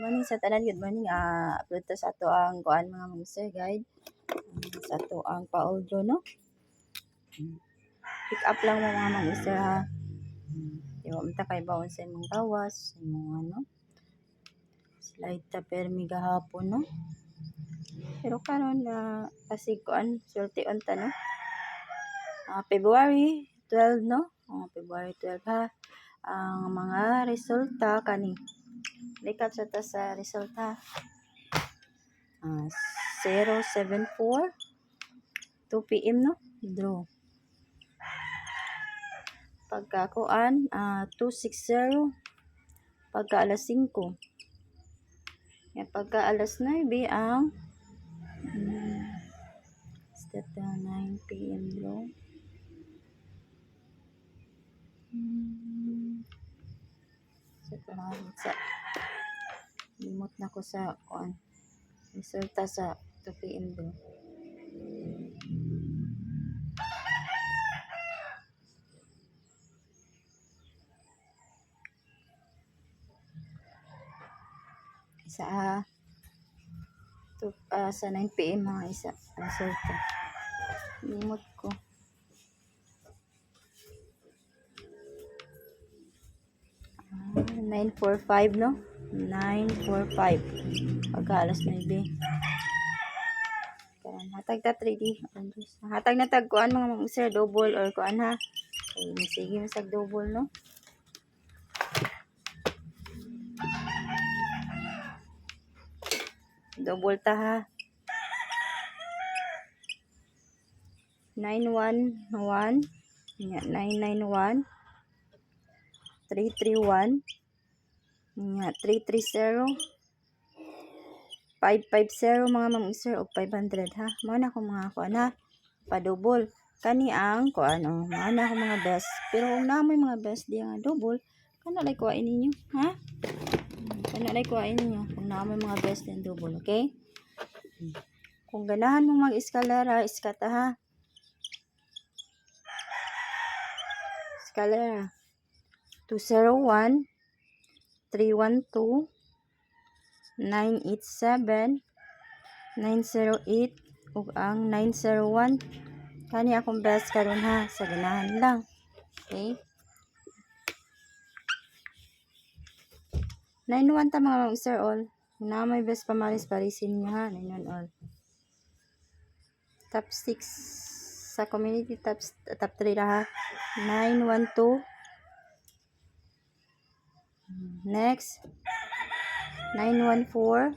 morning sa tanan, good morning. Upload to sa ato ang kuan mga master guide. Sa ato ang pa-audio no. Pick up lang mo mga master ha. Di mo mata kay bawon sa imong gawas, imong ano. Slide ta permi gahapon no. Pero karon kasi kuan sulti unta no. February 12 no. February 12 ha. Ang mga resulta kani recap sa ta sa resulta 074 2 PM no draw pagkakuan 260 pagka alas 5 yan pagka alas 9 ang start 9 PM draw sa limot na ko sa kuan resulta sa 2 PM draw sa 9 PM mga isa resulta limot ko 945 no 945 pagka alas 9 karon hatag ta 3D hatag na tag kuan mga sir double or kuan ha sige masag double no double ta ha 911 991 331 330 550 mga ma'am-sir o 500 ha. Mao na ko mga kuan ha. Pa-double. Kani ang kuan mao na ko mga best. Pero kung namoy mga best di nga double, kana lay kuhain ninyo, ha? Kana lay kuhain ninyo kung namoy mga best and double, okay? Kung ganahan mo mag-eskalera, iskata ha. Eskalera 201 312 987 908 ug ang 901 kani akong best karon ha sa ganahan lang okay 91 ta mga sir all na may best pamalis parisin niyo ha 91 all top 6 sa community top 3 ra ha 912 next 914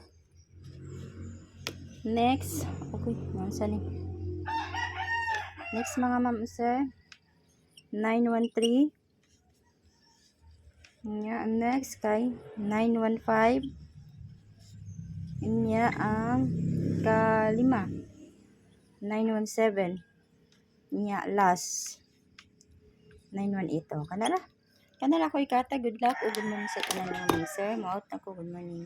next okay nasa ni next mga ma'am sir 913 nya next kay 915 nya ang kalima 917 nya last 918 kanala ko ikata good luck o good morning sa tanan mga sir maot na ko good morning